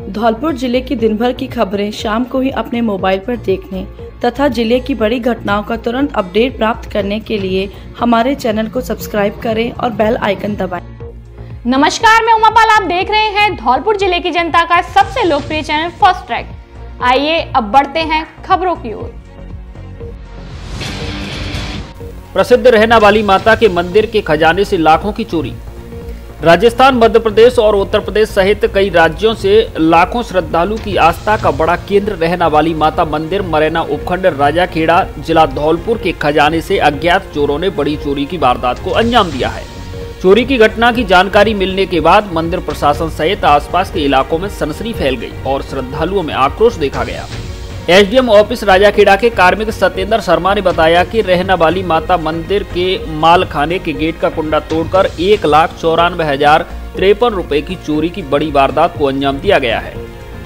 धौलपुर जिले की दिन भर की खबरें शाम को ही अपने मोबाइल पर देखने तथा जिले की बड़ी घटनाओं का तुरंत अपडेट प्राप्त करने के लिए हमारे चैनल को सब्सक्राइब करें और बेल आइकन दबाएं। नमस्कार, मैं उमापाल, आप देख रहे हैं धौलपुर जिले की जनता का सबसे लोकप्रिय चैनल फर्स्ट ट्रैक। आइए अब बढ़ते हैं खबरों की ओर। प्रसिद्ध रहना वाली माता के मंदिर के खजाने से लाखों की चोरी। राजस्थान, मध्य प्रदेश और उत्तर प्रदेश सहित कई राज्यों से लाखों श्रद्धालु की आस्था का बड़ा केंद्र रहना वाली माता मंदिर मरैना उपखंड राजाखेड़ा जिला धौलपुर के खजाने से अज्ञात चोरों ने बड़ी चोरी की वारदात को अंजाम दिया है। चोरी की घटना की जानकारी मिलने के बाद मंदिर प्रशासन सहित आसपास के इलाकों में सनसनी फैल गई और श्रद्धालुओं में आक्रोश देखा गया। एसडीएम ऑफिस राजाखेड़ा के कार्मिक सत्येंद्र शर्मा ने बताया कि रहना वाली माता मंदिर के मालखाने के गेट का कुंडा तोड़कर 1,94,053 रुपए की चोरी की बड़ी वारदात को अंजाम दिया गया है।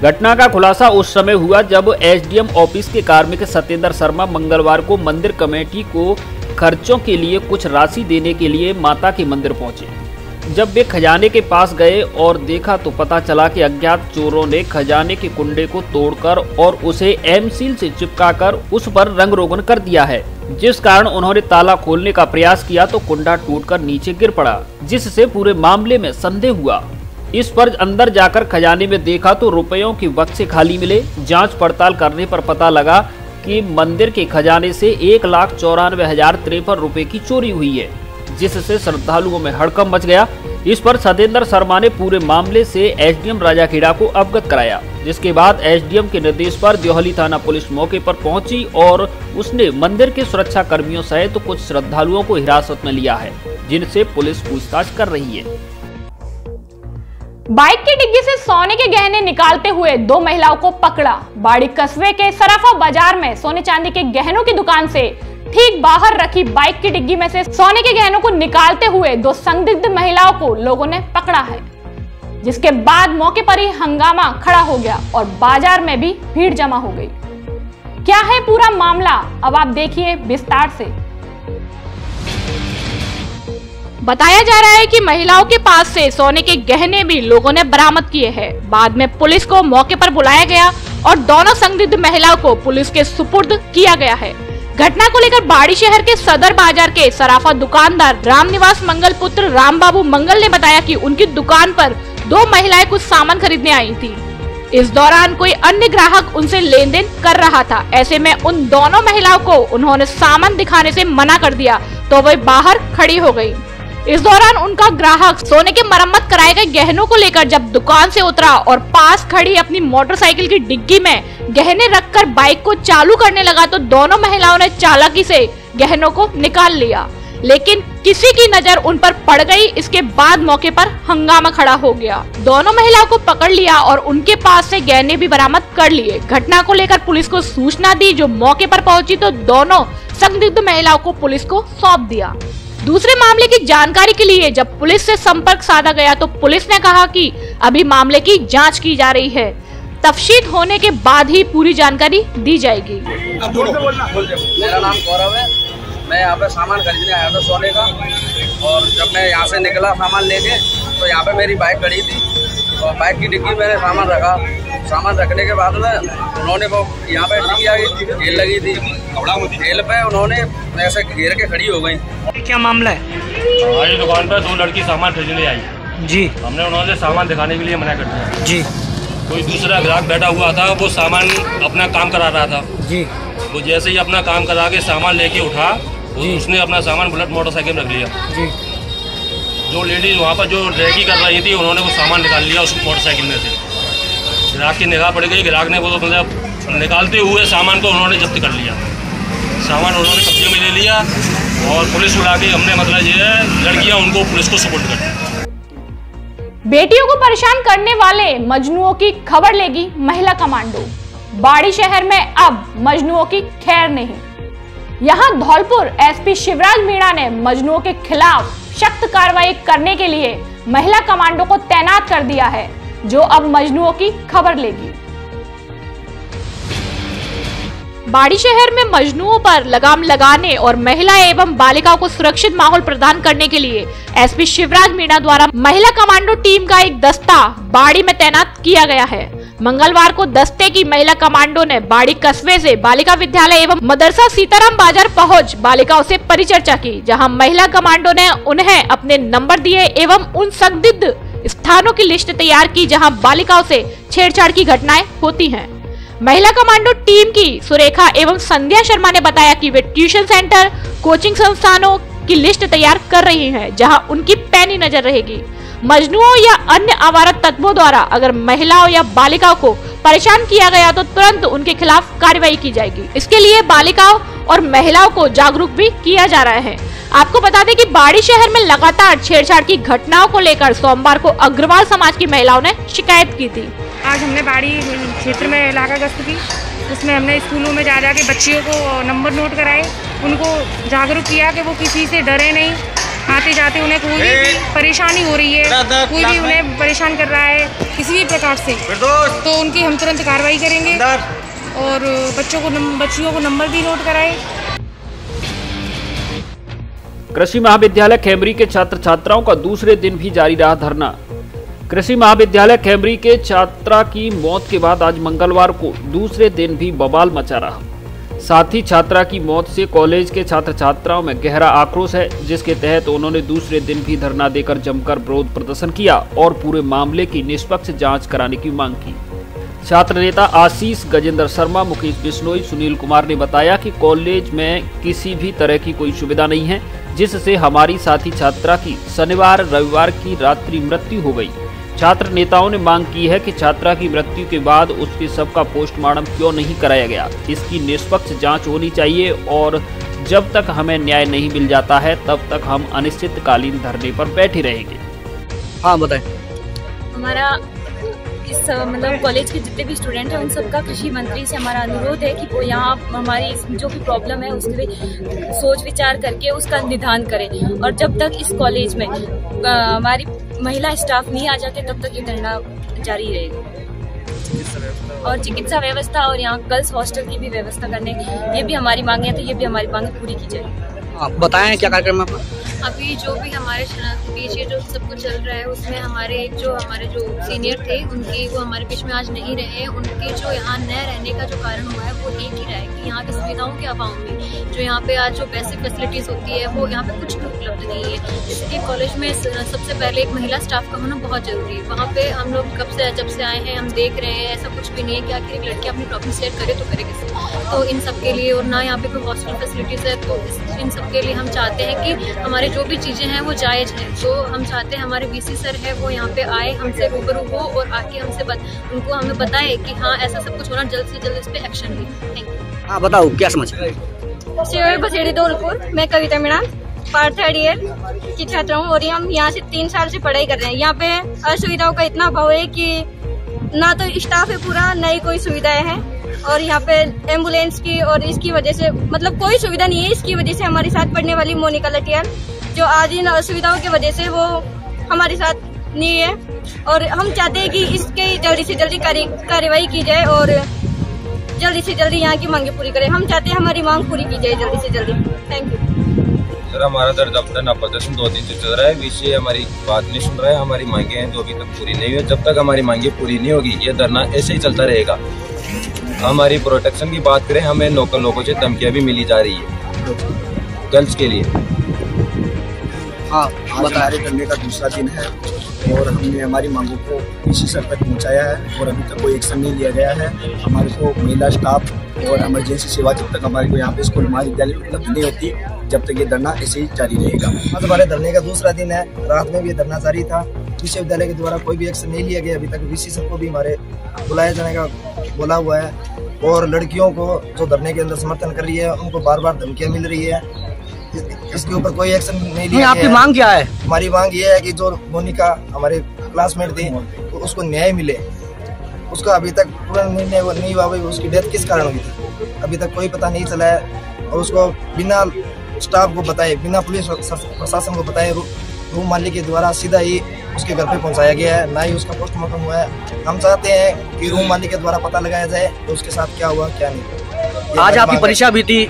घटना का खुलासा उस समय हुआ जब एसडीएम ऑफिस के कार्मिक सत्येंद्र शर्मा मंगलवार को मंदिर कमेटी को खर्चों के लिए कुछ राशि देने के लिए माता के मंदिर पहुंचे। जब वे खजाने के पास गए और देखा तो पता चला कि अज्ञात चोरों ने खजाने के कुंडे को तोड़कर और उसे एम सील से चिपकाकर उस पर रंग रोगन कर दिया है, जिस कारण उन्होंने ताला खोलने का प्रयास किया तो कुंडा टूटकर नीचे गिर पड़ा, जिससे पूरे मामले में संदेह हुआ। इस पर अंदर जाकर खजाने में देखा तो रुपयों के बक्से खाली मिले। जांच पड़ताल करने पर पता लगा कि मंदिर के खजाने से 1,94,053 रुपए की चोरी हुई है, जिससे श्रद्धालुओं में हड़कंप मच गया। इस पर सत्येंद्र शर्मा ने पूरे मामले से एसडीएम राजाखेड़ा को अवगत कराया, जिसके बाद एसडीएम के निर्देश पर द्योहली थाना पुलिस मौके पर पहुंची और उसने मंदिर के सुरक्षा कर्मियों सहित तो कुछ श्रद्धालुओं को हिरासत में लिया है, जिनसे पुलिस पूछताछ कर रही है। बाइक की डिग्गी से सोने के गहने निकालते हुए 2 महिलाओं को पकड़ा। बाड़ी कस्बे के सराफा बाजार में सोने चांदी के गहनों की दुकान से ठीक बाहर रखी बाइक की डिग्गी में से सोने के गहनों को निकालते हुए 2 संदिग्ध महिलाओं को लोगों ने पकड़ा है, जिसके बाद मौके पर ही हंगामा खड़ा हो गया और बाजार में भी भीड़ जमा हो गई। क्या है पूरा मामला, अब आप देखिए विस्तार से। बताया जा रहा है कि महिलाओं के पास से सोने के गहने भी लोगों ने बरामद किए हैं। बाद में पुलिस को मौके पर बुलाया गया और दोनों संदिग्ध महिलाओं को पुलिस के सुपुर्द किया गया है। घटना को लेकर बाड़ी शहर के सदर बाजार के सराफा दुकानदार रामनिवास मंगल पुत्र रामबाबू मंगल ने बताया कि उनकी दुकान पर 2 महिलाएं कुछ सामान खरीदने आई थी। इस दौरान कोई अन्य ग्राहक उनसे लेन देन कर रहा था। ऐसे में उन दोनों महिलाओं को उन्होंने सामान दिखाने से मना कर दिया तो वे बाहर खड़ी हो गयी। इस दौरान उनका ग्राहक सोने के मरम्मत कराए गए गहनों को लेकर जब दुकान से उतरा और पास खड़ी अपनी मोटरसाइकिल की डिग्गी में गहने रखकर बाइक को चालू करने लगा तो दोनों महिलाओं ने चालाकी से गहनों को निकाल लिया, लेकिन किसी की नजर उन पर पड़ गई। इसके बाद मौके पर हंगामा खड़ा हो गया। दोनों महिलाओं को पकड़ लिया और उनके पास से गहने भी बरामद कर लिए। घटना को लेकर पुलिस को सूचना दी, जो मौके पर पहुंची तो दोनों संदिग्ध महिलाओं को पुलिस को सौंप दिया। दूसरे मामले की जानकारी के लिए जब पुलिस से संपर्क साधा गया तो पुलिस ने कहा कि अभी मामले की जांच की जा रही है, तफ्तीश होने के बाद ही पूरी जानकारी दी जाएगी। मेरा नाम गौरव है, मैं यहाँ पे सामान खरीदने आया था सोने का, और जब मैं यहाँ से निकला सामान लेके तो यहाँ पे मेरी बाइक खड़ी थी और बाइक की डिग्गी मैंने सामान रखा। सामान रखने के बाद में उन्होंने वो यहाँ पे ठेल लगी थी, ठेल पे उन्होंने ऐसे घेर के खड़ी हो गई। क्या मामला है? हमारी दुकान पर 2 लड़की सामान खरीदने आई जी। हमने उन्होंने सामान दिखाने के लिए मना कर दिया जी। कोई दूसरा ग्राहक बैठा हुआ था, वो सामान अपना काम करा रहा था जी। वो जैसे ही अपना काम करा के सामान लेके उठा, उसने अपना सामान बुलेट मोटरसाइकिल में रख लिया जी। जो लेडीज वहाँ पर जो रेकी कर रही थी, उन्होंने वो सामान निकाल लिया उस मोटरसाइकिल में से। ग्राहक की निगाह पड़ गई, ग्राहक ने वो मतलब निकालते हुए सामान को उन्होंने जब्त कर लिया। सामान उन्होंने कब्जे में ले लिया और पुलिस बुला के हमने मतलब ये है लड़कियां उनको पुलिस को सपोर्ट कर दी। बेटियों को परेशान करने वाले मजनुओं की खबर लेगी महिला कमांडो। बाड़ी शहर में अब मजनुओं की खैर नहीं। यहां धौलपुर एसपी शिवराज मीणा ने मजनुओं के खिलाफ सख्त कार्रवाई करने के लिए महिला कमांडो को तैनात कर दिया है, जो अब मजनुओं की खबर लेगी। बाड़ी शहर में मजनुओं पर लगाम लगाने और महिला एवं बालिकाओं को सुरक्षित माहौल प्रदान करने के लिए एसपी शिवराज मीणा द्वारा महिला कमांडो टीम का एक दस्ता बाड़ी में तैनात किया गया है। मंगलवार को दस्ते की महिला कमांडो ने बाड़ी कस्बे से बालिका विद्यालय एवं मदरसा सीताराम बाजार पहुंच बालिकाओं से परिचर्चा की, जहां महिला कमांडो ने उन्हें अपने नंबर दिए एवं उन संदिग्ध स्थानों की लिस्ट तैयार की जहां बालिकाओं से छेड़छाड़ की घटनाएं होती हैं। महिला कमांडो टीम की सुरेखा एवं संध्या शर्मा ने बताया कि वे ट्यूशन सेंटर, कोचिंग संस्थानों की लिस्ट तैयार कर रही हैं, जहां उनकी पैनी नजर रहेगी। मजनुओं या अन्य आवारा तत्वों द्वारा अगर महिलाओं या बालिकाओं को परेशान किया गया तो तुरंत उनके खिलाफ कार्रवाई की जाएगी। इसके लिए बालिकाओं और महिलाओं को जागरूक भी किया जा रहा है। आपको बता दें कि बाड़ी शहर में लगातार छेड़छाड़ की घटनाओं को लेकर सोमवार को अग्रवाल समाज की महिलाओं ने शिकायत की थी। आज हमने बाड़ी क्षेत्र में इलाका गश्त की, उसमें हमने स्कूलों में जा के बच्चियों को नंबर नोट कराए, उनको जागरूक किया कि वो किसी से डरे नहीं। आते जाते उन्हें कोई भी परेशानी हो रही है, कोई भी उन्हें परेशान कर रहा है किसी भी प्रकार से, तो उनकी हम तुरंत कार्रवाई करेंगे और बच्चियों को नंबर भी नोट कराए। कृषि महाविद्यालय खेमरी के छात्र छात्राओं का दूसरे दिन भी जारी रहा धरना। कृषि महाविद्यालय खेमरी के छात्रा की मौत के बाद आज मंगलवार को दूसरे दिन भी बवाल मचा रहा। साथ ही छात्रा की मौत से कॉलेज के छात्र छात्राओं में गहरा आक्रोश है, जिसके तहत उन्होंने दूसरे दिन भी धरना देकर जमकर विरोध प्रदर्शन किया और पूरे मामले की निष्पक्ष जांच कराने की मांग की। छात्र नेता आशीष गजेंद्र शर्मा, मुकेश बिश्नोई, सुनील कुमार ने बताया कि कॉलेज में किसी भी तरह की कोई सुविधा नहीं है, जिससे हमारी साथी छात्रा की शनिवार रविवार की रात्रि मृत्यु हो गई। छात्र नेताओं ने मांग की है कि छात्रा की मृत्यु के बाद उसके शव का पोस्टमार्टम क्यों नहीं कराया गया, इसकी निष्पक्ष जांच होनी चाहिए और जब तक हमें न्याय नहीं मिल जाता है तब तक हम अनिश्चितकालीन धरने पर बैठे रहेंगे। हाँ बताएं। हमारा इस मतलब कॉलेज के जितने भी स्टूडेंट हैं उन सबका कृषि मंत्री से हमारा अनुरोध है कि वो यहाँ हमारी जो भी प्रॉब्लम है उसके लिए सोच विचार करके उसका निदान करें, और जब तक इस कॉलेज में हमारी महिला स्टाफ नहीं आ जाते तब तक ये धरना जारी रहेगा। और चिकित्सा व्यवस्था और यहाँ गर्ल्स हॉस्टल की भी व्यवस्था करने, ये भी हमारी मांगे हैं, तो ये भी हमारी मांगे पूरी की जाए। आप बताएं क्या कार्यक्रम है? अभी जो भी हमारे बीच ये जो सब कुछ चल रहा है उसमें हमारे जो सीनियर थे उनकी वो हमारे बीच में आज नहीं रहे। उनके जो यहाँ न रहने का जो कारण हुआ है वो एक ही रहा है कि यहाँ की सुविधाओं के अभाव में जो यहाँ पे आज जो बेसिक फैसिलिटीज होती है वो यहाँ पे कुछ भी उपलब्ध नहीं है। इसलिए कॉलेज में सबसे पहले एक महिला स्टाफ का होना बहुत जरूरी है। वहाँ पे हम लोग जब से आए हैं हम देख रहे हैं ऐसा कुछ भी नहीं है कि आखिर एक लड़की अपनी प्रॉब्लम शेयर करे तो करे किससे। तो इन सब के लिए और ना यहाँ पे कोई हॉस्टल फैसिलिटीज है, तो इन सब के लिए हम चाहते हैं कि हमारे जो भी चीजें हैं वो जायज हैं। तो हम चाहते हैं हमारे वीसी सर है वो यहाँ पे आए, हमसे रूबरू हो और आके उनको हमें बताए कि हाँ ऐसा सब कुछ होना, जल्द से जल्द इस पे एक्शन ले। Thank you. हाँ बताओ क्या समझ? बसेड़ी धौलपुर, मैं कविता मीणा पार्ट 3rd ईयर की छात्रा हूँ और हम यहाँ से 3 साल से पढ़ाई कर रहे हैं। यहाँ पे असुविधाओं का इतना अभाव है कि ना तो स्टाफ है पूरा, ना ही कोई सुविधाएं हैं, और यहाँ पे एम्बुलेंस की और इसकी वजह से मतलब कोई सुविधा नहीं है। इसकी वजह से हमारे साथ पढ़ने वाली मोनिका लटियाल जो आज इन असुविधाओं की वजह से वो हमारे साथ नहीं है, और हम चाहते हैं कि इसके जल्दी से जल्दी कार्रवाई की जाए और जल्दी से जल्दी यहाँ की मांगे पूरी करें। हम चाहते हैं हमारी मांग पूरी की जाए जल्दी से जल्दी। Thank you. सर हमारा दर्द अपना प्रदर्शन 2 दिन से चल रहा है, विषय हमारी बात नहीं सुन रहा है। हमारी मांगे हैं जो अभी तक पूरी नहीं हुई। जब तक हमारी मांगे पूरी नहीं होगी ये धरना ऐसे ही चलता रहेगा। हमारी प्रोटेक्शन की बात करें, हमें लोकल लोगों से धमकियां भी मिली जा रही है गर्ल्स के लिए। हाँ, आज हमारे धरने का दूसरा दिन है और हमने हमारी मांगों को इसी सर तक पहुँचाया है और अभी तक कोई एक्शन नहीं लिया गया है। हमारे को महिला स्टाफ और इमरजेंसी सेवा जब तक हमारे को यहाँ पे स्कूल महाविद्यालय उपलब्ध नहीं होती जब तक ये धरना ऐसे ही जारी रहेगा। आज हमारे धरने का दूसरा दिन है, रात में भी धरना जारी था। विश्वविद्यालय के द्वारा कोई भी एक्शन नहीं लिया गया अभी तक। वीसी सर को भी हमारे बुलाया जाने का बोला हुआ है और लड़कियों को जो धरने के अंदर समर्थन कर रही है उनको बार बार धमकियां मिल रही है। इसके ऊपर कोई एक्शन नहीं लिया। आपकी मांग क्या है? हमारी मांग ये है कि जो मोनिका हमारे क्लासमेट थी तो उसको न्याय मिले। उसका अभी तक पूरा निर्णय नहीं हुआ, उसकी डेथ किस कारण हुई थी अभी तक कोई पता नहीं चला है। और उसको बिना स्टाफ को बताए, बिना पुलिस प्रशासन को बताए रूम मालिक के द्वारा सीधा ही उसके घर पे पहुंचाया गया है, ना ही उसका पोस्टमार्टम हुआ है। हम चाहते हैं कि रूम मालिक के द्वारा पता लगाया जाए तो उसके साथ क्या हुआ क्या नहीं। आज आपकी परीक्षा भी थी?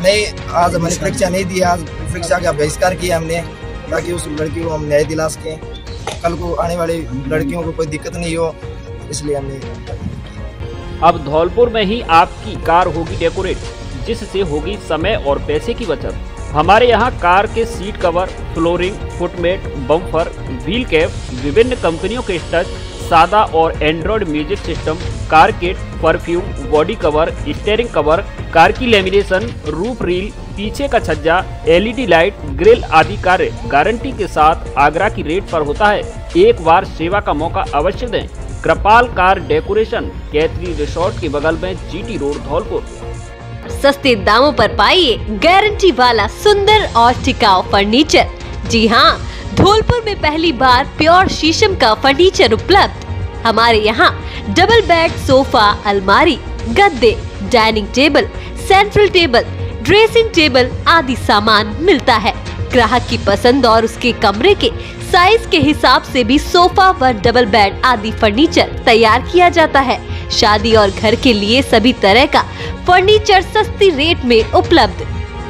नहीं, आज हमारी परीक्षा नहीं दी। आज परीक्षा का बहिष्कार किया हमने ताकि उस लड़की को हम न्याय दिला सकें, कल को आने वाली लड़कियों को कोई दिक्कत नहीं हो। इसलिए हमने। अब धौलपुर में ही आपकी कार होगी डेकोरेट, जिससे होगी समय और पैसे की बचत। हमारे यहाँ कार के seat cover, flooring, footmat, bumper, wheel cap, विभिन्न कंपनियों के स्टच, सादा और Android music system, car kit, perfume, body cover, steering cover, car की लेमिनेशन, रूफ रील, पीछे का छज्जा, LED लाइट, ग्रिल आदि कार्य गारंटी के साथ आगरा की रेट पर होता है। एक बार सेवा का मौका अवश्य दें। कृपाल कार डेकोरेशन, कैथरी रिसोर्ट के बगल में, GT रोड, धौलपुर। सस्ते दामों पर पाइए गारंटी वाला सुंदर और टिकाऊ फर्नीचर। जी हाँ, धौलपुर में पहली बार प्योर शीशम का फर्नीचर उपलब्ध। हमारे यहाँ डबल बेड, सोफा, अलमारी, गद्दे, dining table, central table, dressing table आदि सामान मिलता है। ग्राहक की पसंद और उसके कमरे के साइज के हिसाब से भी सोफा व डबल बेड आदि फर्नीचर तैयार किया जाता है। शादी और घर के लिए सभी तरह का फर्नीचर सस्ती रेट में उपलब्ध।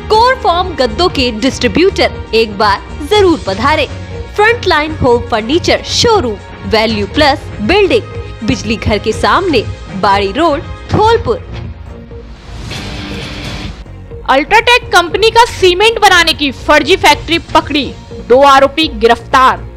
कोर फॉर्म गद्दों के डिस्ट्रीब्यूटर एक बार जरूर पधारे। Frontline home furniture showroom, value plus building, बिजली घर के सामने, बाड़ी रोड, धौलपुर। अल्ट्राटेक कंपनी का सीमेंट बनाने की फर्जी फैक्ट्री पकड़ी, 2 आरोपी गिरफ्तार।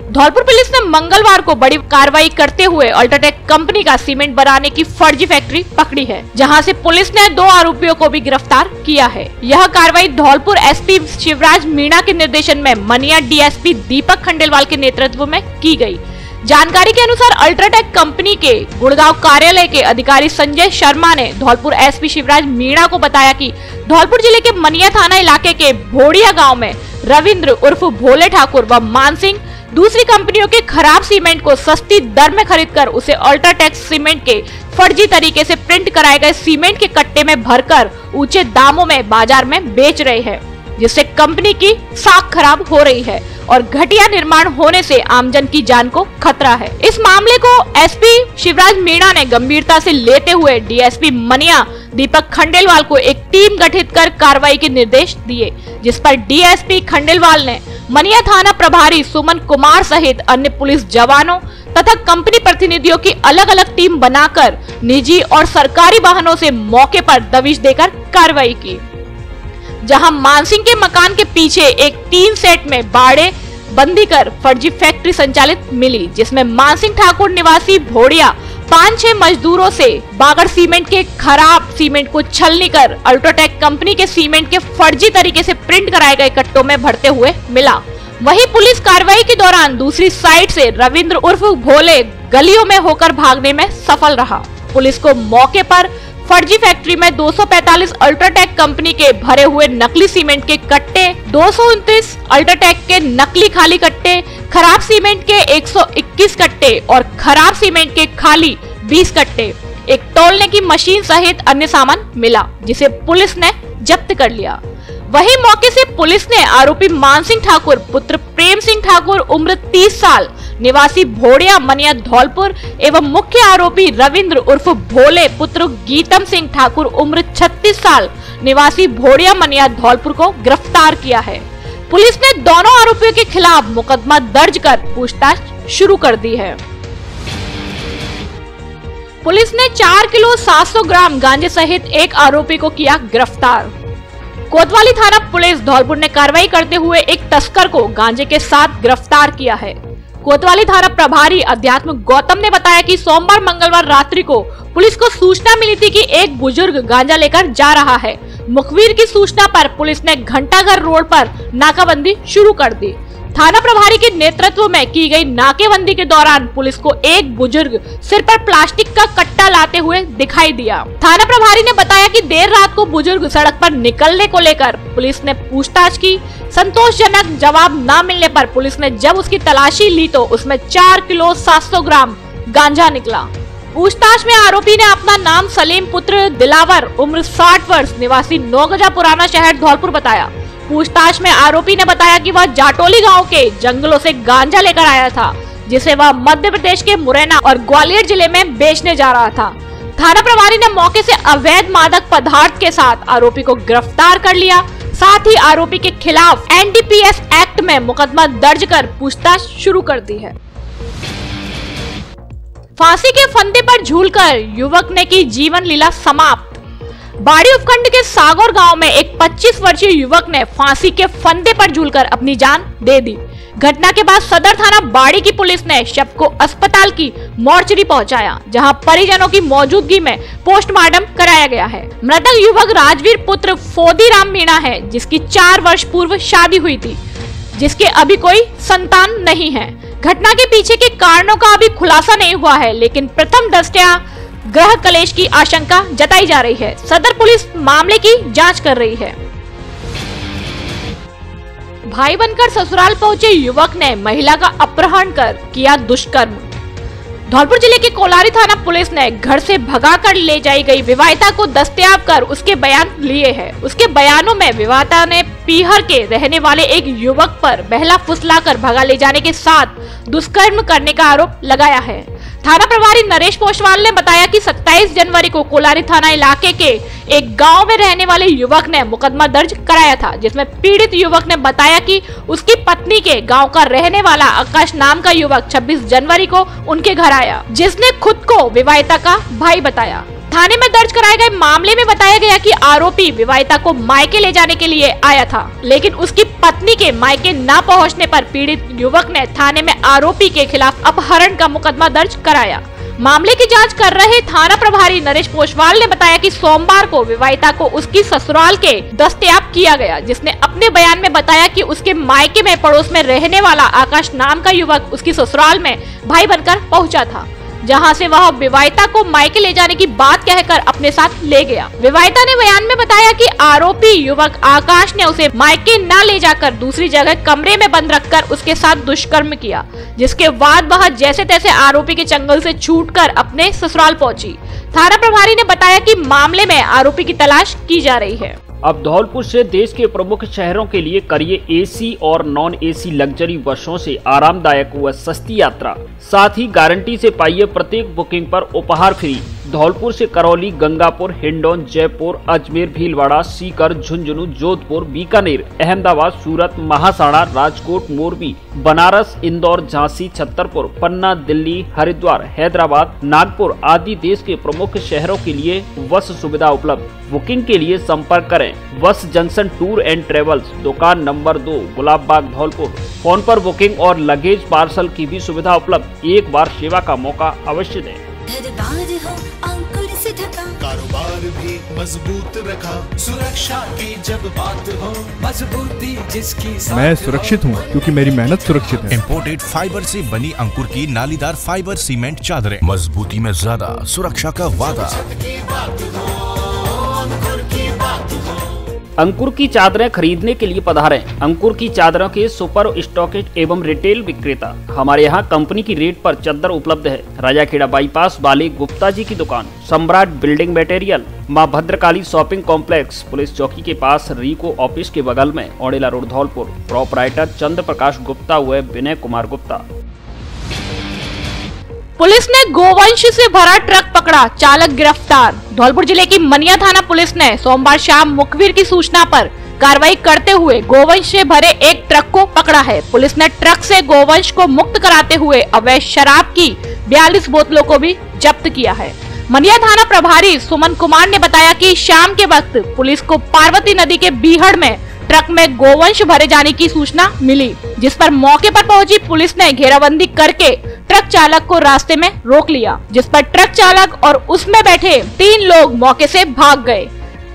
धौलपुर पुलिस ने मंगलवार को बड़ी कार्रवाई करते हुए अल्ट्राटेक कंपनी का सीमेंट बनाने की फर्जी फैक्ट्री पकड़ी है, जहां से पुलिस ने 2 आरोपियों को भी गिरफ्तार किया है। यह कार्रवाई धौलपुर SP शिवराज मीणा के निर्देशन में मनिया DSP दीपक खंडेलवाल के नेतृत्व में की गई। जानकारी के अनुसार अल्ट्राटेक कंपनी के गुड़गांव कार्यालय के अधिकारी संजय शर्मा ने धौलपुर SP शिवराज मीणा को बताया कि धौलपुर जिले के मनिया थाना इलाके के भोड़िया गांव में रविंद्र उर्फ भोले ठाकुर व मानसिंह दूसरी कंपनियों के खराब सीमेंट को सस्ती दर में खरीदकर उसे अल्ट्राटेक सीमेंट के फर्जी तरीके से प्रिंट कराए गए सीमेंट के कट्टे में भरकर ऊंचे दामों में बाजार में बेच रहे हैं, जिससे कंपनी की साख खराब हो रही है और घटिया निर्माण होने से आमजन की जान को खतरा है। इस मामले को SP शिवराज मीणा ने गंभीरता से लेते हुए DSP मनिया दीपक खंडेलवाल को एक टीम गठित कर कार्रवाई के निर्देश दिए, जिस पर DSP खंडेलवाल ने मनिया थाना प्रभारी सुमन कुमार सहित अन्य पुलिस जवानों तथा कंपनी प्रतिनिधियों की अलग अलग टीम बनाकर निजी और सरकारी वाहनों से मौके पर दबिश देकर कार्रवाई की, जहां मानसिंह के मकान के पीछे एक टीन सेट में बाड़े बंदी कर फर्जी फैक्ट्री संचालित मिली, जिसमें मानसिंह ठाकुर निवासी भोड़िया 5-6 मजदूरों से बागड़ सीमेंट के खराब सीमेंट को छलनी कर अल्ट्राटेक कंपनी के सीमेंट के फर्जी तरीके से प्रिंट कराए गए कट्टों में भरते हुए मिला। वहीं पुलिस कार्रवाई के दौरान दूसरी साइड से रविंद्र उर्फ भोले गलियों में होकर भागने में सफल रहा। पुलिस को मौके पर फर्जी फैक्ट्री में 245 अल्ट्राटेक कंपनी के भरे हुए नकली सीमेंट के कट्टे, 229 अल्ट्राटेक के नकली खाली कट्टे, खराब सीमेंट के 121 कट्टे और खराब सीमेंट के खाली 20 कट्टे, एक तौलने की मशीन सहित अन्य सामान मिला, जिसे पुलिस ने जब्त कर लिया। वहीं मौके से पुलिस ने आरोपी मानसिंह ठाकुर पुत्र प्रेम सिंह ठाकुर उम्र 30 साल निवासी भोड़िया मनिया धौलपुर एवं मुख्य आरोपी रविंद्र उर्फ भोले पुत्र गीतम सिंह ठाकुर उम्र 36 साल निवासी भोड़िया मनिया धौलपुर को गिरफ्तार किया है। पुलिस ने दोनों आरोपियों के खिलाफ मुकदमा दर्ज कर पूछताछ शुरू कर दी है। पुलिस ने 4 किलो 700 ग्राम गांजे सहित एक आरोपी को किया गिरफ्तार। कोतवाली थाना पुलिस धौलपुर ने कार्रवाई करते हुए एक तस्कर को गांजे के साथ गिरफ्तार किया है। कोतवाली थाना प्रभारी अध्यात्म गौतम ने बताया कि सोमवार मंगलवार रात्रि को पुलिस को सूचना मिली थी कि एक बुजुर्ग गांजा लेकर जा रहा है। मुखबिर की सूचना पर पुलिस ने घंटाघर रोड पर नाकाबंदी शुरू कर दी। थाना प्रभारी के नेतृत्व में की गई नाकेबंदी के दौरान पुलिस को एक बुजुर्ग सिर पर प्लास्टिक का कट्टा लाते हुए दिखाई दिया। थाना प्रभारी ने बताया कि देर रात को बुजुर्ग सड़क पर निकलने को लेकर पुलिस ने पूछताछ की। संतोषजनक जवाब न मिलने पर पुलिस ने जब उसकी तलाशी ली तो उसमें 4 किलो 700 ग्राम गांजा निकला। पूछताछ में आरोपी ने अपना नाम सलीम पुत्र दिलावर उम्र 60 वर्ष निवासी 9 गजा पुराना शहर धौलपुर बताया। पूछताछ में आरोपी ने बताया कि वह जाटोली गांव के जंगलों से गांजा लेकर आया था, जिसे वह मध्य प्रदेश के मुरैना और ग्वालियर जिले में बेचने जा रहा था। थाना प्रभारी ने मौके से अवैध मादक पदार्थ के साथ आरोपी को गिरफ्तार कर लिया। साथ ही आरोपी के खिलाफ NDPS एक्ट में मुकदमा दर्ज कर पूछताछ शुरू कर दी है। फांसी के फंदे पर झूलकर युवक ने की जीवन लीला समाप्त। बाड़ी उपखंड के सागौर गांव में एक 25 वर्षीय युवक ने फांसी के फंदे पर झूलकर अपनी जान दे दी। घटना के बाद सदर थाना बाड़ी की पुलिस ने शव को अस्पताल की मोर्चरी पहुंचाया, जहां परिजनों की मौजूदगी में पोस्टमार्टम कराया गया है। मृतक युवक राजवीर पुत्र फोदीराम मीणा है, जिसकी 4 वर्ष पूर्व शादी हुई थी, जिसके अभी कोई संतान नहीं है। घटना के पीछे के कारणों का अभी खुलासा नहीं हुआ है, लेकिन प्रथम दृष्टया गृह कलेश की आशंका जताई जा रही है। सदर पुलिस मामले की जांच कर रही है। भाई बनकर ससुराल पहुंचे युवक ने महिला का अपहरण कर किया दुष्कर्म। धौलपुर जिले के कोलारी थाना पुलिस ने घर से भगाकर ले जाई गई विवाहिता को दस्तयाब कर उसके बयान लिए हैं। उसके बयानों में विवाहिता ने पीहर के रहने वाले एक युवक पर बहला फुसलाकर भगा ले जाने के साथ दुष्कर्म करने का आरोप लगाया है। थाना प्रभारी नरेश पोषवाल ने बताया कि 27 जनवरी को कोलारी थाना इलाके के एक गांव में रहने वाले युवक ने मुकदमा दर्ज कराया था, जिसमें पीड़ित युवक ने बताया कि उसकी पत्नी के गांव का रहने वाला आकाश नाम का युवक 26 जनवरी को उनके घर आया, जिसने खुद को विवाहिता का भाई बताया। थाने में दर्ज कराए गए मामले में बताया गया कि आरोपी विवाहिता को मायके ले जाने के लिए आया था, लेकिन उसकी पत्नी के मायके न पहुंचने पर पीड़ित युवक ने थाने में आरोपी के खिलाफ अपहरण का मुकदमा दर्ज कराया। मामले की जांच कर रहे थाना प्रभारी नरेश पोषवाल ने बताया कि सोमवार को विवाहिता को उसकी ससुराल के दस्तयाब किया गया, जिसने अपने बयान में बताया कि उसके मायके में पड़ोस में रहने वाला आकाश नाम का युवक उसकी ससुराल में भाई बनकर पहुंचा था, जहां से वह विवाहिता को मायके ले जाने की बात कहकर अपने साथ ले गया। विवाहिता ने बयान में बताया कि आरोपी युवक आकाश ने उसे मायके न ले जाकर दूसरी जगह कमरे में बंद रखकर उसके साथ दुष्कर्म किया, जिसके बाद वह जैसे तैसे आरोपी के चंगुल से छूटकर अपने ससुराल पहुंची। थाना प्रभारी ने बताया कि मामले में आरोपी की तलाश की जा रही है। अब धौलपुर से देश के प्रमुख शहरों के लिए करिए एसी और नॉन एसी लग्जरी बसों से आरामदायक व सस्ती यात्रा। साथ ही गारंटी से पाइए प्रत्येक बुकिंग पर उपहार फ्री। धौलपुर से करौली, गंगापुर, हिंडौन, जयपुर, अजमेर, भीलवाड़ा, सीकर, झुंझुनू, जोधपुर, बीकानेर, अहमदाबाद, सूरत, महासाणा, राजकोट, मोरबी, बनारस, इंदौर, झांसी, छतरपुर, पन्ना, दिल्ली, हरिद्वार, हैदराबाद, नागपुर आदि देश के प्रमुख शहरों के लिए बस सुविधा उपलब्ध। बुकिंग के लिए संपर्क करें बस जंक्शन टूर एंड ट्रेवल्स, दुकान नंबर 2, गुलाब बाग, धौलपुर। फोन पर बुकिंग और लगेज पार्सल की भी सुविधा उपलब्ध। एक बार सेवा का मौका अवश्य दें। कारोबार भी मजबूत रखा, सुरक्षा की जब बात हो, मजबूती जिसकी मैं सुरक्षित हूँ क्योंकि मेरी मेहनत सुरक्षित है। इम्पोर्टेड फाइबर से बनी अंकुर की नालीदार फाइबर सीमेंट चादरें, मजबूती में ज्यादा, सुरक्षा का वादा। अंकुर की चादरें खरीदने के लिए पधारें। अंकुर की चादरों के सुपर स्टॉकिस्ट एवं रिटेल विक्रेता। हमारे यहाँ कंपनी की रेट पर चादर उपलब्ध है। राजाखेड़ा बाईपास वाले गुप्ता जी की दुकान, सम्राट बिल्डिंग मटेरियल, माँ भद्रकाली शॉपिंग कॉम्प्लेक्स, पुलिस चौकी के पास, रीको ऑफिस के बगल में, ओडेला रोड, धौलपुर। प्रोपराइटर चंद्र प्रकाश गुप्ता व विनय कुमार गुप्ता। पुलिस ने गोवंश से भरा ट्रक पकड़ा, चालक गिरफ्तार। धौलपुर जिले की मनिया थाना पुलिस ने सोमवार शाम मुखबिर की सूचना पर कार्रवाई करते हुए गोवंश से भरे एक ट्रक को पकड़ा है। पुलिस ने ट्रक से गोवंश को मुक्त कराते हुए अवैध शराब की 42 बोतलों को भी जब्त किया है। मनिया थाना प्रभारी सुमन कुमार ने बताया कि शाम के वक्त पुलिस को पार्वती नदी के बीहड़ में ट्रक में गोवंश भरे जाने की सूचना मिली, जिस पर मौके पर पहुंची पुलिस ने घेराबंदी करके ट्रक चालक को रास्ते में रोक लिया, जिस पर ट्रक चालक और उसमें बैठे 3 लोग मौके से भाग गए।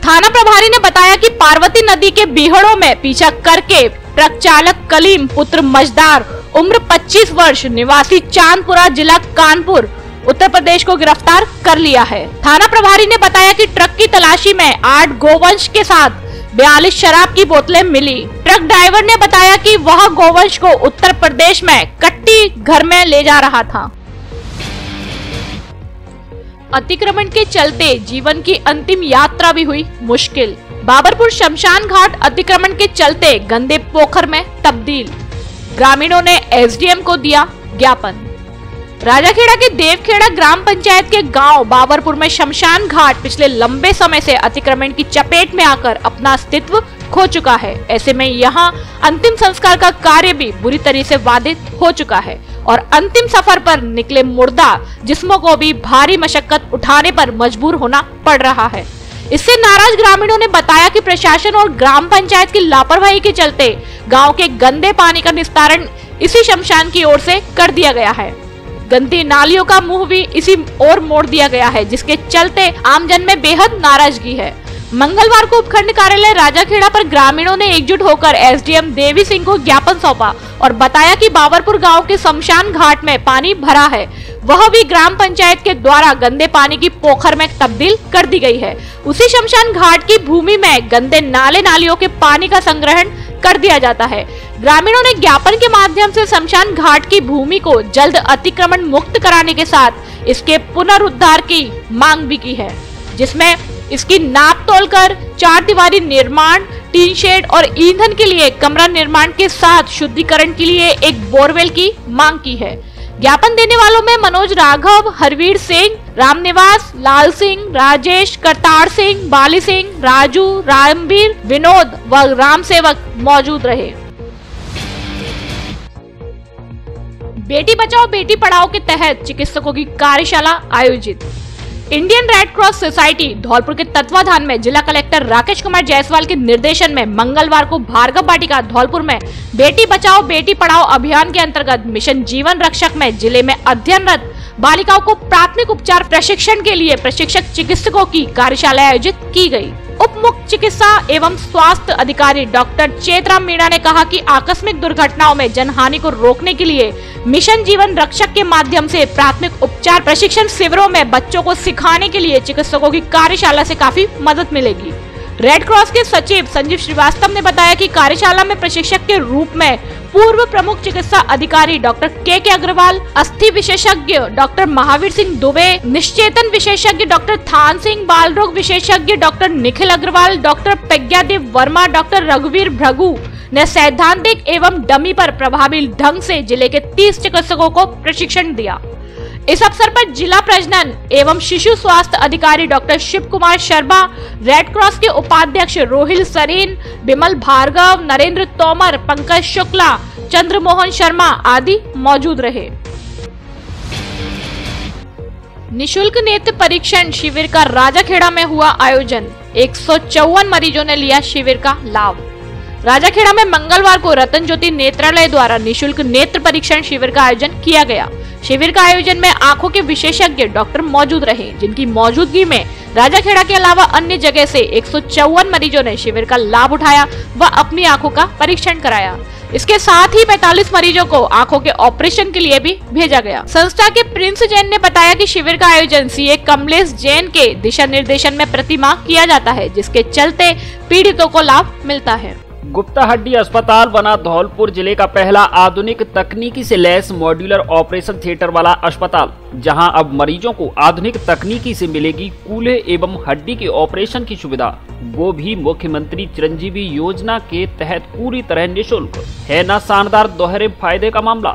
थाना प्रभारी ने बताया कि पार्वती नदी के बीहड़ों में पीछा करके ट्रक चालक कलीम पुत्र मजदार उम्र 25 वर्ष निवासी चांदपुरा, जिला कानपुर, उत्तर प्रदेश को गिरफ्तार कर लिया है। थाना प्रभारी ने बताया कि ट्रक की तलाशी में 8 गोवंश के साथ 42 शराब की बोतलें मिली। ट्रक ड्राइवर ने बताया कि वह गोवंश को उत्तर प्रदेश में कट्टी घर में ले जा रहा था। अतिक्रमण के चलते जीवन की अंतिम यात्रा भी हुई मुश्किल। बाबरपुर शमशान घाट अतिक्रमण के चलते गंदे पोखर में तब्दील। ग्रामीणों ने एसडीएम को दिया ज्ञापन। राजाखेड़ा के देवखेड़ा ग्राम पंचायत के गांव बाबरपुर में शमशान घाट पिछले लंबे समय से अतिक्रमण की चपेट में आकर अपना अस्तित्व खो चुका है। ऐसे में यहां अंतिम संस्कार का कार्य भी बुरी तरह से बाधित हो चुका है। और अंतिम सफर पर निकले मुर्दा जिस्मों को भी भारी मशक्कत उठाने पर मजबूर होना पड़ रहा है। इससे नाराज ग्रामीणों ने बताया कि प्रशासन और ग्राम पंचायत की लापरवाही के चलते गांव के गंदे पानी का निस्तारण इसी शमशान की ओर से कर दिया गया है। गंदी नालियों का मुंह भी इसी ओर मोड़ दिया गया है, जिसके चलते आमजन में बेहद नाराजगी है। मंगलवार को उपखंड कार्यालय राजाखेड़ा पर ग्रामीणों ने एकजुट होकर एसडीएम देवी सिंह को ज्ञापन सौंपा और बताया कि बाबरपुर गांव के शमशान घाट में पानी भरा है, वह भी ग्राम पंचायत के द्वारा गंदे पानी की पोखर में तब्दील कर दी गई है। उसी शमशान घाट की भूमि में गंदे नाले नालियों के पानी का संग्रहण कर दिया जाता है। ग्रामीणों ने ज्ञापन के माध्यम से शमशान घाट की भूमि को जल्द अतिक्रमण मुक्त कराने के साथ इसके पुनरुद्धार की मांग भी की है, जिसमें इसकी नाप तोलकर 4 दीवारी निर्माण, टीन शेड और ईंधन के लिए कमरा निर्माण के साथ शुद्धिकरण के लिए एक बोरवेल की मांग की है। ज्ञापन देने वालों में मनोज राघव, हरवीर सिंह, रामनिवास, लाल सिंह, राजेश, करतार सिंह, बाली सिंह, राजू, रामवीर, विनोद व राम सेवक मौजूद रहे। बेटी बचाओ बेटी पढ़ाओ के तहत चिकित्सकों की कार्यशाला आयोजित। Indian red cross society Dholpur के तत्वाधान में जिला कलेक्टर राकेश कुमार जायसवाल के निर्देशन में मंगलवार को भार्गव वाटिका धौलपुर में बेटी बचाओ बेटी पढ़ाओ अभियान के अंतर्गत मिशन जीवन रक्षक में जिले में अध्ययनरत बालिकाओं को प्राथमिक उपचार प्रशिक्षण के लिए प्रशिक्षक चिकित्सकों की कार्यशाला आयोजित की गई। उप मुख्य चिकित्सा एवं स्वास्थ्य अधिकारी डॉक्टर चेतराम मीणा ने कहा कि आकस्मिक दुर्घटनाओं में जनहानि को रोकने के लिए मिशन जीवन रक्षक के माध्यम से प्राथमिक उपचार प्रशिक्षण शिविरों में बच्चों को सिखाने के लिए चिकित्सकों की कार्यशाला से काफी मदद मिलेगी। रेड क्रॉस के सचिव संजीव श्रीवास्तव ने बताया कि कार्यशाला में प्रशिक्षक के रूप में पूर्व प्रमुख चिकित्सा अधिकारी डॉक्टर के अग्रवाल, अस्थि विशेषज्ञ डॉक्टर महावीर सिंह दुबे, निश्चेतन विशेषज्ञ डॉक्टर थान सिंह, बाल रोग विशेषज्ञ doctor Nikhil Agarwal, doctor Pragyadev Verma, doctor रघुवीर भृगु ने सैद्धांतिक एवं डमी पर प्रभावी ढंग से जिले के 30 चिकित्सकों को प्रशिक्षण दिया। इस अवसर पर जिला प्रजनन एवं शिशु स्वास्थ्य अधिकारी doctor Shiv Kumar Sharma, red cross के उपाध्यक्ष रोहिल सरीन, बिमल भार्गव, नरेंद्र तोमर, पंकज शुक्ला, चंद्रमोहन शर्मा आदि मौजूद रहे। निशुल्क नेत्र परीक्षण शिविर का राजाखेड़ा में हुआ आयोजन। 154 मरीजों ने लिया शिविर का लाभ। राजाखेड़ा में मंगलवार को रतन ज्योति नेत्रालय द्वारा निशुल्क नेत्र परीक्षण शिविर का आयोजन किया गया। शिविर का आयोजन में आंखों के विशेषज्ञ डॉक्टर मौजूद रहे, जिनकी मौजूदगी में राजाखेड़ा के अलावा अन्य जगह से 154 मरीजों ने शिविर का लाभ उठाया व अपनी आंखों का परीक्षण कराया। इसके साथ ही 45 मरीजों को आंखों के ऑपरेशन के लिए भी भेजा गया। संस्था के प्रिंस जैन ने बताया कि शिविर का आयोजन सीए कमलेश जैन के दिशा निर्देशन में प्रतिमाह किया जाता है, जिसके चलते पीड़ितों को लाभ मिलता है। गुप्ता हड्डी अस्पताल बना धौलपुर जिले का पहला आधुनिक तकनीकी से लैस मॉड्यूलर ऑपरेशन थिएटर वाला अस्पताल, जहां अब मरीजों को आधुनिक तकनीकी से मिलेगी कूल्हे एवं हड्डी के ऑपरेशन की सुविधा, वो भी मुख्यमंत्री चिरंजीवी योजना के तहत पूरी तरह निःशुल्क। है ना शानदार दोहरे फायदे का मामला?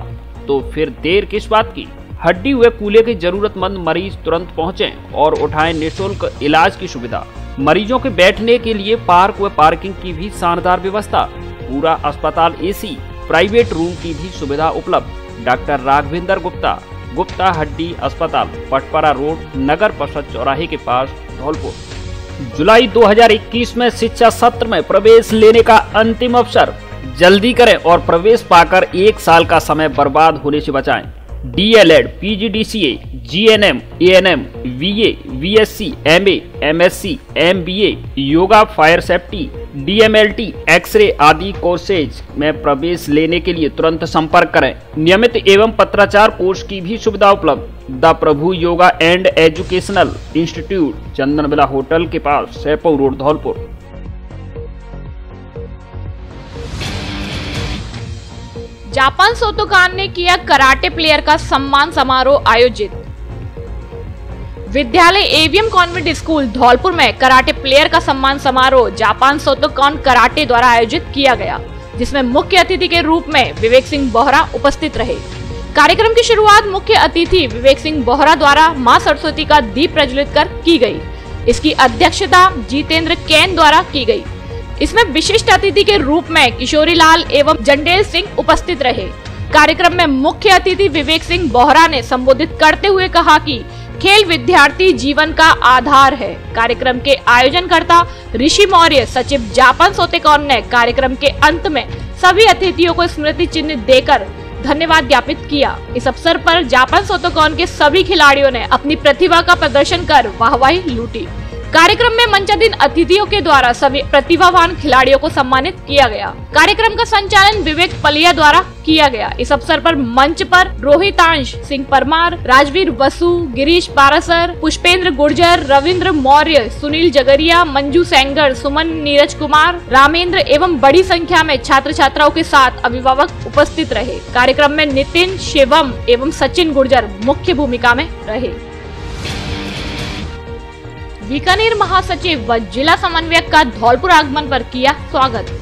तो फिर देर किस बात की? हड्डी हुए कूल्हे के जरूरतमंद मरीज तुरंत पहुँचे और उठाएं निःशुल्क इलाज की सुविधा। मरीजों के बैठने के लिए पार्क व पार्किंग की भी शानदार व्यवस्था। पूरा अस्पताल एसी, प्राइवेट रूम की भी सुविधा उपलब्ध। डॉक्टर राघवेंद्र गुप्ता, गुप्ता हड्डी अस्पताल, पटपरा रोड, नगर परिषद चौराहे के पास, धौलपुर। जुलाई 2021 में शिक्षा सत्र में प्रवेश लेने का अंतिम अवसर। जल्दी करें और प्रवेश पाकर 1 साल का समय बर्बाद होने से बचाएं। DLED, PGDCA, GNM, ANM, VA, VSC, MA, MSc, MBA, yoga, fire safety, DMLT, x ray आदि कोर्सेज में प्रवेश लेने के लिए तुरंत संपर्क करें। नियमित एवं पत्राचार कोर्स की भी सुविधा उपलब्ध। The Prabhu yoga and educational institute, Chandanbila hotel के पास, Saipau road, Dholpur. Japan Shotokan ने किया कराटे प्लेयर का सम्मान समारोह आयोजित। विद्यालय एवीएम कॉन्वेंट स्कूल धौलपुर में कराटे प्लेयर का सम्मान समारोह जापान शोतोकान कराटे द्वारा आयोजित किया गया, जिसमें मुख्य अतिथि के रूप में विवेक सिंह बोहरा उपस्थित रहे। कार्यक्रम की शुरुआत मुख्य अतिथि विवेक सिंह बोहरा द्वारा मां सरस्वती का दीप प्रज्वलित कर की गई। इसकी अध्यक्षता जितेंद्र कैन द्वारा की गई। इसमें विशिष्ट अतिथि के रूप में किशोरी लाल एवं जंडेल सिंह उपस्थित रहे। कार्यक्रम में मुख्य अतिथि विवेक सिंह बोहरा ने संबोधित करते हुए कहा कि खेल विद्यार्थी जीवन का आधार है। कार्यक्रम के आयोजनकर्ता ऋषि मौर्य, सचिव जापान सोतेकॉन ने कार्यक्रम के अंत में सभी अतिथियों को स्मृति चिन्ह देकर धन्यवाद ज्ञापित किया। इस अवसर पर जापान सोतेकॉन के सभी खिलाड़ियों ने अपनी प्रतिभा का प्रदर्शन कर वाहवाही लूटी। कार्यक्रम में मंचाधीन अतिथियों के द्वारा सभी प्रतिभावान खिलाड़ियों को सम्मानित किया गया। कार्यक्रम का संचालन विवेक पलिया द्वारा किया गया। इस अवसर पर मंच पर रोहितांश सिंह परमार, राजवीर वसु, गिरीश पारासर, पुष्पेंद्र गुर्जर, रविंद्र मौर्य, सुनील जगरिया, मंजू सेंगर, सुमन नीरज कुमार, रामेंद्र एवं बड़ी संख्या में छात्र छात्राओं के साथ अभिभावक उपस्थित रहे। कार्यक्रम में नितिन, शिवम एवं सचिन गुर्जर मुख्य भूमिका में रहे। बीकानेर महासचिव व जिला समन्वयक का धौलपुर आगमन पर किया स्वागत।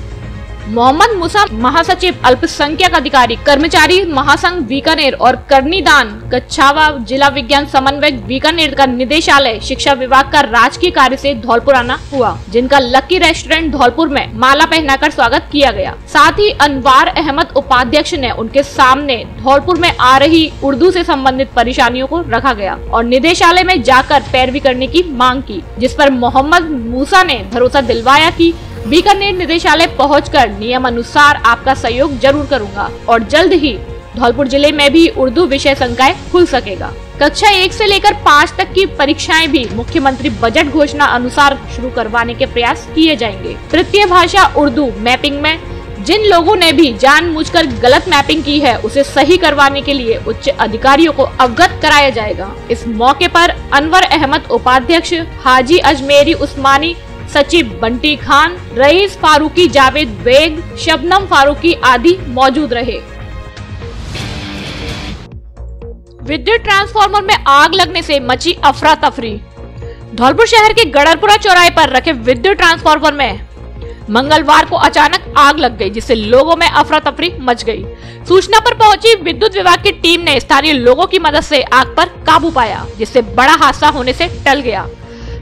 मोहम्मद मूसा महासचिव अल्पसंख्यक अधिकारी कर्मचारी महासंघ बीकानेर और करनीदान कच्छावा जिला विज्ञान समन्वयक बीकानेर का निदेशालय शिक्षा विभाग का राजकीय कार्य से धौलपुर आना हुआ, जिनका लकी रेस्टोरेंट धौलपुर में माला पहनाकर स्वागत किया गया। साथ ही अनवार अहमद उपाध्यक्ष ने उनके सामने धौलपुर में आ रही उर्दू से संबंधित परेशानियों को रखा गया और निदेशालय में जाकर पैरवी करने की मांग की, जिस पर मोहम्मद मूसा ने भरोसा दिलवाया कि बीकानेर निदेशालय पहुंचकर नियम अनुसार आपका सहयोग जरूर करूंगा और जल्द ही धौलपुर जिले में भी उर्दू विषय संकाय खुल सकेगा। कक्षा 1 से लेकर 5 तक की परीक्षाएं भी मुख्यमंत्री बजट घोषणा अनुसार शुरू करवाने के प्रयास किए जाएंगे। तृतीय भाषा उर्दू मैपिंग में जिन लोगों ने भी जानबूझकर गलत मैपिंग की है उसे सही करवाने के लिए उच्च अधिकारियों को अवगत कराया जाएगा। इस मौके पर अनवर अहमद उपाध्यक्ष, हाजी अजमेरी उस्मानी, सचिव बंटी खान, रईस फारूकी, जावेद बेग, शबनम फारूकी आदि मौजूद रहे। विद्युत ट्रांसफार्मर में आग लगने से मची अफरा तफरी। धौलपुर शहर के गड़रपुरा चौराहे पर रखे विद्युत ट्रांसफार्मर में मंगलवार को अचानक आग लग गई, जिससे लोगों में अफरा तफरी मच गई। सूचना पर पहुंची विद्युत विभाग की टीम ने स्थानीय लोगों की मदद से आग पर काबू पाया, जिससे बड़ा हादसा होने से टल गया।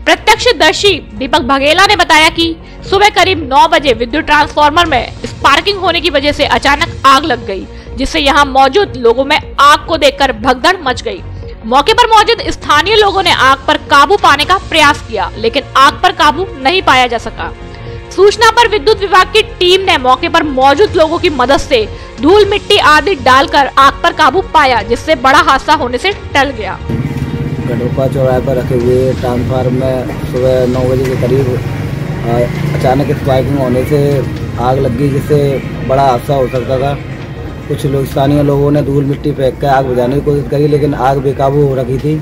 प्रत्यक्षदर्शी दीपक बघेला ने बताया कि सुबह करीब 9 बजे विद्युत ट्रांसफार्मर में स्पार्किंग होने की वजह से अचानक आग लग गई, जिससे यहां मौजूद लोगों में आग को देखकर भगदड़ मच गई। मौके पर मौजूद स्थानीय लोगों ने आग पर काबू पाने का प्रयास किया, लेकिन आग पर काबू नहीं पाया जा सका। सूचना पर विद्युत विभाग की टीम ने मौके पर मौजूद लोगों की मदद से धूल मिट्टी आदि डालकर आग पर काबू पाया, जिससे बड़ा हादसा होने से टल गया। गड़रपुरा चौराहे पर रखे हुए ट्रांसफार्मर में सुबह 9 बजे के करीब अचानक स्पार्किंग होने से आग लग गई, जिससे बड़ा हादसा हो सकता था। कुछ लोग स्थानीय लोगों ने धूल मिट्टी फेंक कर आग बुझाने की कोशिश करी, लेकिन आग बेकाबू हो रखी थी,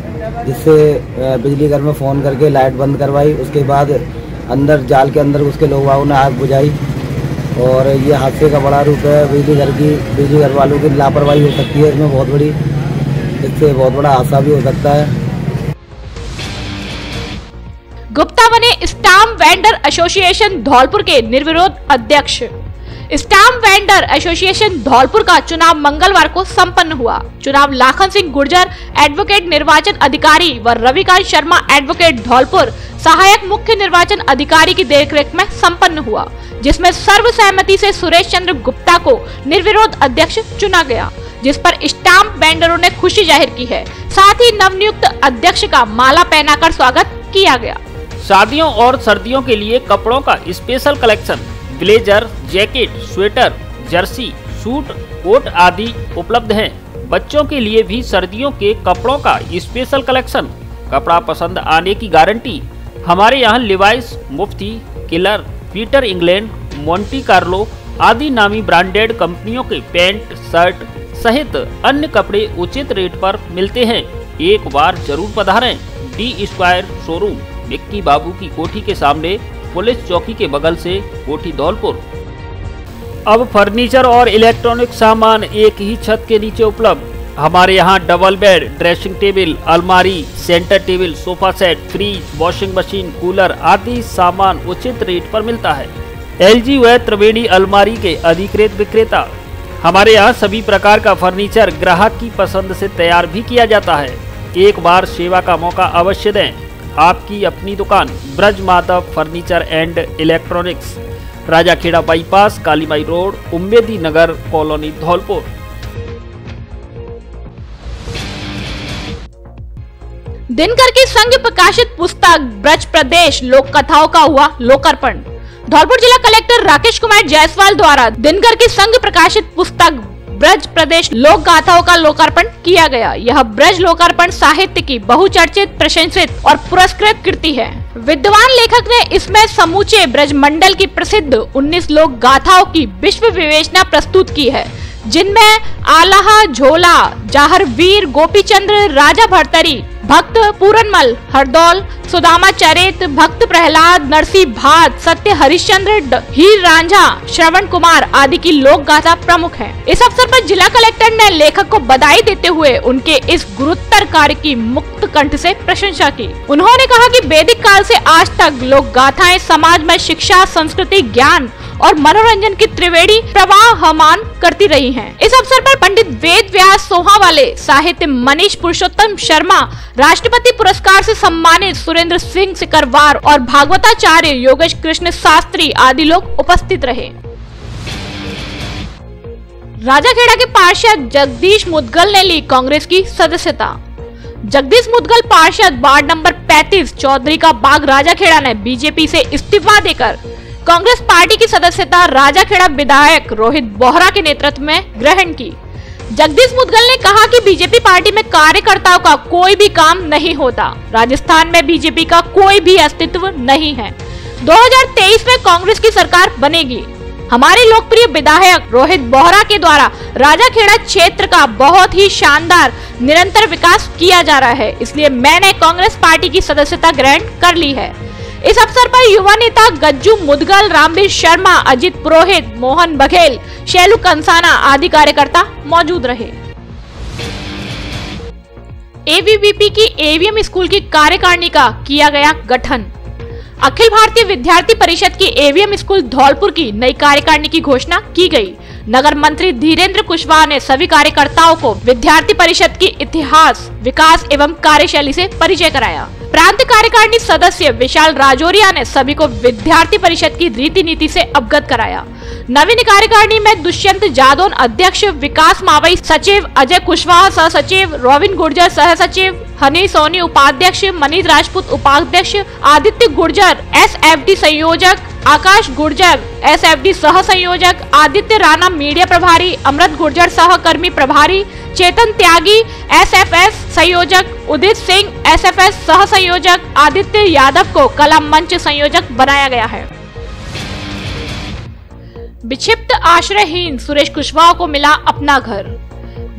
जिससे बिजली घर में फ़ोन करके लाइट बंद करवाई। उसके बाद अंदर जाल के अंदर उसके लोगों ने आग बुझाई और ये हादसे का बड़ा रूप है। बिजली घर वालों की लापरवाही हो सकती है इसमें बहुत बड़ी, इससे बहुत बड़ा हादसा भी हो सकता है। गुप्ता बने स्टाम्प वेंडर एसोसिएशन धौलपुर के निर्विरोध अध्यक्ष। स्टाम्प वेंडर एसोसिएशन धौलपुर का चुनाव मंगलवार को संपन्न हुआ। चुनाव लाखन सिंह गुर्जर एडवोकेट निर्वाचन अधिकारी व रविकांत शर्मा एडवोकेट धौलपुर सहायक मुख्य निर्वाचन अधिकारी की देखरेख में संपन्न हुआ, जिसमें सर्वसहमति से सुरेश चंद्र गुप्ता को निर्विरोध अध्यक्ष चुना गया, जिस पर स्टाम्प वेंडरों ने खुशी जाहिर की है। साथ ही नवनियुक्त अध्यक्ष का माला पहनाकर स्वागत किया गया। शादियों और सर्दियों के लिए कपड़ों का special collection, blazer, jacket, sweater, jersey, suit, coat आदि उपलब्ध हैं। बच्चों के लिए भी सर्दियों के कपड़ों का स्पेशल कलेक्शन, कपड़ा पसंद आने की गारंटी। हमारे यहाँ Levi's, Mufti, Killer, Peter England, Monte Carlo आदि नामी ब्रांडेड कंपनियों के पैंट, शर्ट सहित अन्य कपड़े उचित रेट पर मिलते हैं। एक बार जरूर पधारें। डी स्क्वायर शोरूम, विक्की बाबू की कोठी के सामने, पुलिस चौकी के बगल से, कोठी धौलपुर। अब फर्नीचर और इलेक्ट्रॉनिक सामान एक ही छत के नीचे उपलब्ध। हमारे यहाँ डबल बेड, ड्रेसिंग टेबल, अलमारी, centre table, sofa set, fridge, washing machine, cooler आदि सामान उचित रेट पर मिलता है। LG व त्रिवेणी अलमारी के अधिकृत विक्रेता। हमारे यहाँ सभी प्रकार का फर्नीचर ग्राहक की पसंद से तैयार भी किया जाता है। एक बार सेवा का मौका अवश्य दें। आपकी अपनी दुकान Braj Madhav furniture and electronics, Rajakheda bypass, Kalibai road, Ummedi Nagar colony, Dholpur. Dinkar की संघ प्रकाशित पुस्तक ब्रज प्रदेश लोक कथाओं का हुआ लोकार्पण। धौलपुर जिला कलेक्टर राकेश कुमार जायसवाल द्वारा दिनकर की संघ प्रकाशित पुस्तक ब्रज प्रदेश लोक गाथाओं का लोकार्पण किया गया। यह ब्रज लोकार्पण साहित्य की बहुचर्चित, प्रशंसित और पुरस्कृत कृति है। विद्वान लेखक ने इसमें समूचे ब्रज मंडल की प्रसिद्ध 19 लोक गाथाओं की विश्व विवेचना प्रस्तुत की है, जिनमें आलाहा, झोला, जाहर वीर, गोपीचंद्र, राजा भरतरी, भक्त पूरनमल, हरदौल, सुदामा चरित, भक्त प्रहलाद, नरसी भात, सत्य हरिश्चंद्र, हीर रांझा, श्रवण कुमार आदि की लोक गाथा प्रमुख है। इस अवसर पर जिला कलेक्टर ने लेखक को बधाई देते हुए उनके इस गुरुत्तर कार्य की मुक्त कंठ से प्रशंसा की। उन्होंने कहा कि वैदिक काल से आज तक लोक गाथाएं समाज में शिक्षा, संस्कृति, ज्ञान और मनोरंजन की त्रिवेणी प्रवाहमान करती रही हैं। इस अवसर पर पंडित वेद व्यास सोहावाले, साहित्य मनीष पुरुषोत्तम शर्मा, राष्ट्रपति पुरस्कार से सम्मानित सुरेंद्र सिंह सिकरवार और भागवताचार्य योगेश कृष्ण शास्त्री आदि लोग उपस्थित रहे। राजाखेड़ा के पार्षद जगदीश मुदगल ने ली कांग्रेस की सदस्यता। जगदीश मुदगल पार्षद वार्ड नंबर 35 चौधरी का बाग राजाखेड़ा ने बीजेपी से इस्तीफा देकर कांग्रेस पार्टी की सदस्यता राजाखेड़ा विधायक रोहित बोहरा के नेतृत्व में ग्रहण की। जगदीश मुदगल ने कहा कि बीजेपी पार्टी में कार्यकर्ताओं का कोई भी काम नहीं होता। राजस्थान में बीजेपी का कोई भी अस्तित्व नहीं है। 2023 में कांग्रेस की सरकार बनेगी। हमारे लोकप्रिय विधायक रोहित बोहरा के द्वारा राजाखेड़ा क्षेत्र का बहुत ही शानदार निरंतर विकास किया जा रहा है, इसलिए मैंने कांग्रेस पार्टी की सदस्यता ग्रहण कर ली है। इस अवसर पर युवा नेता गज्जू मुदगल, रामवीर शर्मा, अजित पुरोहित, मोहन बघेल, शैलू कंसाना आदि कार्यकर्ता मौजूद रहे। एबीवीपी की एवीएम स्कूल की कार्यकारिणी का किया गया गठन। अखिल भारतीय विद्यार्थी परिषद की एवीएम स्कूल धौलपुर की नई कार्यकारिणी की घोषणा की गई। नगर मंत्री धीरेन्द्र कुशवाहा ने सभी कार्यकर्ताओं को विद्यार्थी परिषद की इतिहास, विकास एवं कार्यशैली से परिचय कराया। प्रांत कार्यकारिणी सदस्य विशाल राजौरिया ने सभी को विद्यार्थी परिषद की रीति नीति से अवगत कराया। नवीन कार्यकारिणी में दुष्यंत जादौन अध्यक्ष, विकास मावई सचिव, अजय कुशवाहा सह सचिव, रोविन गुर्जर सह सचिव, हनी सोनी उपाध्यक्ष, मनीष राजपूत उपाध्यक्ष, आदित्य गुर्जर एसएफडी संयोजक, आकाश गुर्जर एसएफडी सह संयोजक, आदित्य राणा मीडिया प्रभारी, अमृत गुर्जर सहकर्मी प्रभारी, चेतन त्यागी एसएफएस संयोजक, उदित सिंह एसएफएस सह संयोजक, आदित्य यादव को कला मंच संयोजक बनाया गया है। विक्षिप्त आश्रयहीन सुरेश कुशवाहा को मिला अपना घर।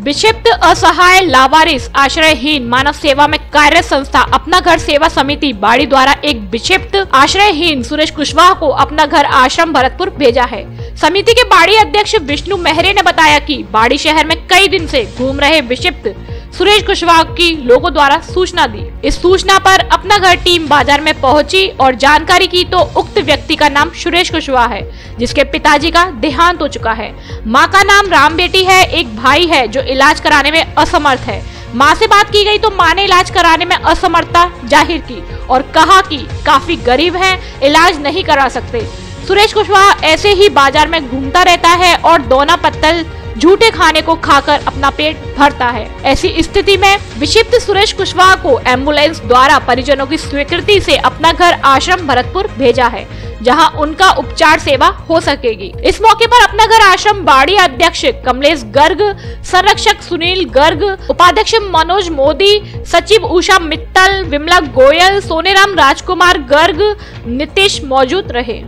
विक्षिप्त, असहाय, लावारिस, आश्रयहीन मानव सेवा में कार्यरत संस्था अपना घर सेवा समिति बाड़ी द्वारा एक विक्षिप्त आश्रयहीन सुरेश कुशवाहा को अपना घर आश्रम भरतपुर भेजा है। समिति के बाड़ी अध्यक्ष विष्णु मेहरे ने बताया कि बाड़ी शहर में कई दिन से घूम रहे विक्षिप्त सुरेश कुशवाहा की लोगों द्वारा सूचना दी। इस सूचना पर अपना घर टीम बाजार में पहुंची और जानकारी की तो उक्त व्यक्ति का नाम सुरेश कुशवाहा है, जिसके पिताजी का देहांत हो चुका है। मां का नाम राम बेटी है। एक भाई है जो इलाज कराने में असमर्थ है। मां से बात की गई तो मां ने इलाज कराने में असमर्थता जाहिर की और कहा कि काफी गरीब हैं, इलाज नहीं करा सकते। सुरेश कुशवाहा ऐसे ही बाजार में घूमता रहता है और दोना पत्तल झूठे खाने को खाकर अपना पेट भरता है। ऐसी स्थिति में विक्षिप्त सुरेश कुशवाहा को एम्बुलेंस द्वारा परिजनों की स्वीकृति से अपना घर आश्रम भरतपुर भेजा है, जहां उनका उपचार सेवा हो सकेगी। इस मौके पर अपना घर आश्रम बाड़ी अध्यक्ष कमलेश गर्ग, संरक्षक सुनील गर्ग, उपाध्यक्ष मनोज मोदी, सचिव उषा मित्तल, विमला गोयल, सोनेराम राजकुमार गर्ग, नीतीश मौजूद रहे।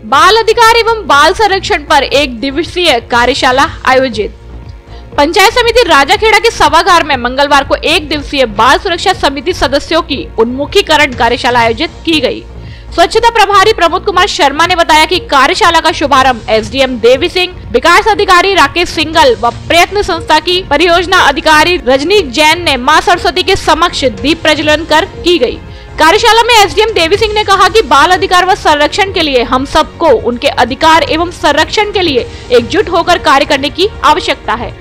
बाल अधिकार एवं बाल संरक्षण पर एक दिवसीय कार्यशाला आयोजित। पंचायत समिति राजाखेड़ा के सभागार में मंगलवार को एक दिवसीय बाल सुरक्षा समिति सदस्यों की उन्मुखीकरण कार्यशाला आयोजित की गई। स्वच्छता प्रभारी प्रमोद कुमार शर्मा ने बताया कि कार्यशाला का शुभारंभ एसडीएम देवी सिंह, विकास अधिकारी राकेश सिंगल व प्रयत्न संस्था की परियोजना अधिकारी रजनी जैन ने मां सरस्वती के समक्ष दीप प्रज्वलन कर की गई। कार्यशाला में एसडीएम देवी सिंह ने कहा कि बाल अधिकार व संरक्षण के लिए हम सबको उनके अधिकार एवं संरक्षण के लिए एकजुट होकर कार्य करने की आवश्यकता है।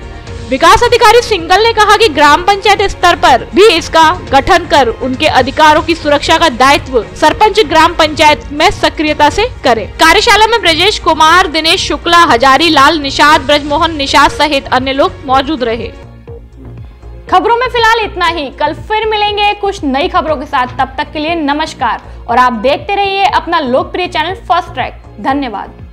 विकास अधिकारी सिंगल ने कहा कि ग्राम पंचायत स्तर पर भी इसका गठन कर उनके अधिकारों की सुरक्षा का दायित्व सरपंच ग्राम पंचायत में सक्रियता से करे। कार्यशाला में ब्रजेश कुमार, दिनेश शुक्ला, हजारी लाल निषाद, ब्रजमोहन निषाद सहित अन्य लोग मौजूद रहे। खबरों में फिलहाल इतना ही। कल फिर मिलेंगे कुछ नई खबरों के साथ। तब तक के लिए नमस्कार और आप देखते रहिए अपना लोकप्रिय चैनल फर्स्ट ट्रैक। धन्यवाद।